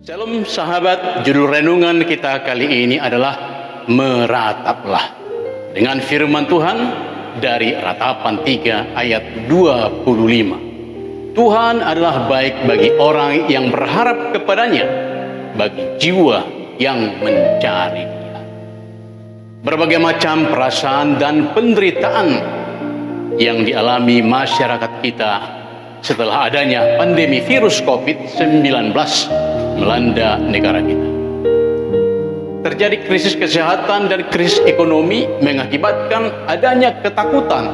Shalom sahabat, judul renungan kita kali ini adalah merataplah. Dengan firman Tuhan dari Ratapan 3 ayat 25. Tuhan adalah baik bagi orang yang berharap kepadanya, bagi jiwa yang mencari Dia. Berbagai macam perasaan dan penderitaan yang dialami masyarakat kita setelah adanya pandemi virus COVID-19 melanda negara kita. Terjadi krisis kesehatan dan krisis ekonomi mengakibatkan adanya ketakutan,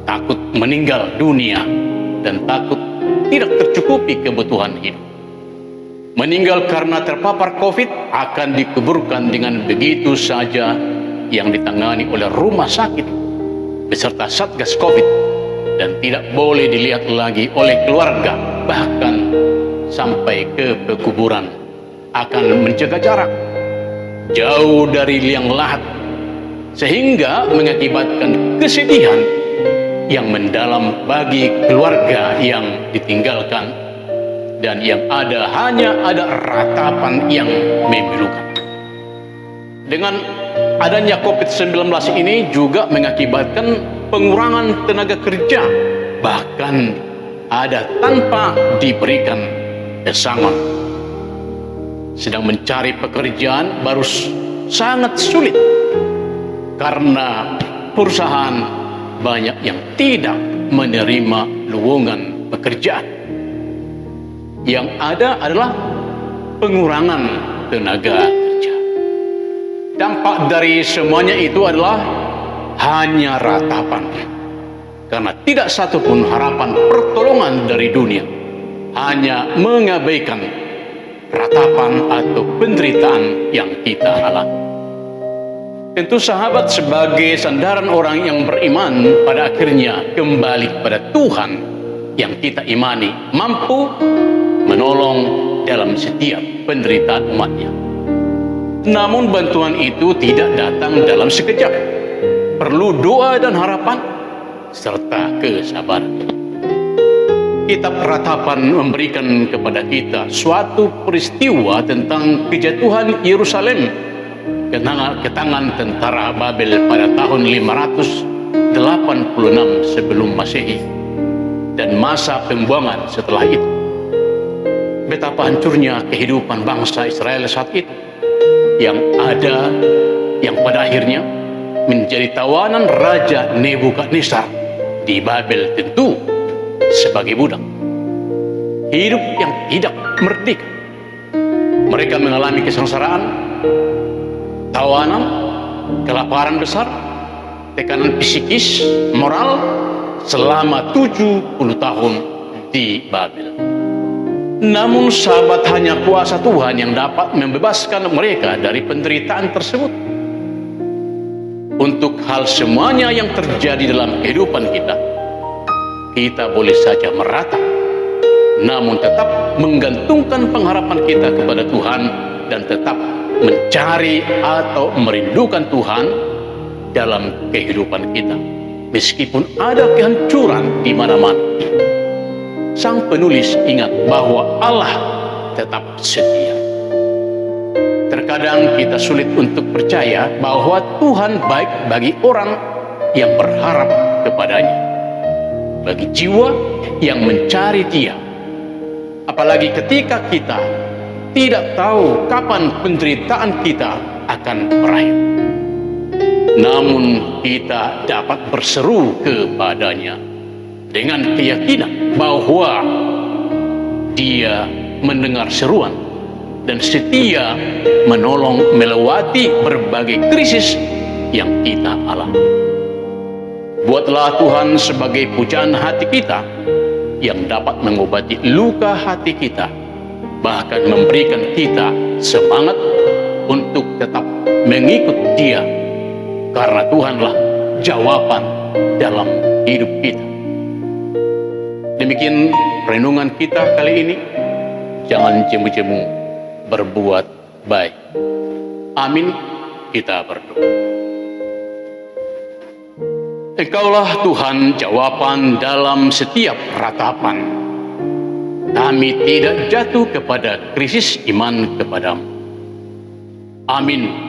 takut meninggal dunia dan takut tidak tercukupi kebutuhan hidup. Meninggal karena terpapar COVID akan dikuburkan dengan begitu saja yang ditangani oleh rumah sakit beserta Satgas COVID dan tidak boleh dilihat lagi oleh keluarga, bahkan sampai ke pekuburan akan menjaga jarak jauh dari liang lahat, sehingga mengakibatkan kesedihan yang mendalam bagi keluarga yang ditinggalkan, dan yang ada hanya ada ratapan yang memilukan. Dengan adanya COVID-19 ini juga mengakibatkan pengurangan tenaga kerja, bahkan ada tanpa diberikan pesangon. Sedang mencari pekerjaan baru sangat sulit karena perusahaan banyak yang tidak menerima lowongan pekerjaan. Yang ada adalah pengurangan tenaga kerja. Dampak dari semuanya itu adalah hanya ratapan, karena tidak satupun harapan pertolongan dari dunia, hanya mengabaikan ratapan atau penderitaan yang kita alami. Tentu sahabat, sebagai sandaran orang yang beriman, pada akhirnya kembali kepada Tuhan yang kita imani mampu menolong dalam setiap penderitaan umatnya. Namun bantuan itu tidak datang dalam sekejap. Perlu doa dan harapan serta kesabaran. Kitab Ratapan memberikan kepada kita suatu peristiwa tentang kejatuhan Yerusalem ke tangan tentara Babel pada tahun 586 sebelum Masehi dan masa pembuangan setelah itu. Betapa hancurnya kehidupan bangsa Israel saat itu, yang pada akhirnya menjadi tawanan Raja Nebukadnezar di Babel, tentu sebagai budak. Hidup yang tidak merdeka. Mereka mengalami kesengsaraan, tawanan, kelaparan besar, tekanan psikis, moral selama 70 tahun di Babel. Namun sahabat, hanya kuasa Tuhan yang dapat membebaskan mereka dari penderitaan tersebut. Untuk hal semuanya yang terjadi dalam kehidupan kita boleh saja meratap, namun tetap menggantungkan pengharapan kita kepada Tuhan dan tetap mencari atau merindukan Tuhan dalam kehidupan kita. Meskipun ada kehancuran di mana-mana, sang penulis ingat bahwa Allah tetap setia. Terkadang kita sulit untuk percaya bahwa Tuhan baik bagi orang yang berharap kepadanya, bagi jiwa yang mencari Dia. Apalagi ketika kita tidak tahu kapan penderitaan kita akan berakhir. Namun kita dapat berseru kepadanya dengan keyakinan bahwa Dia mendengar seruan dan setia menolong melewati berbagai krisis yang kita alami. Buatlah Tuhan sebagai pujaan hati kita yang dapat mengobati luka hati kita, bahkan memberikan kita semangat untuk tetap mengikut Dia, karena Tuhanlah jawaban dalam hidup kita. Demikian renungan kita kali ini. Jangan jemu-jemu berbuat baik. Amin. Kita berdoa. Engkaulah Tuhan jawaban dalam setiap ratapan. kami tidak jatuh kepada krisis iman kepadamu. Amin.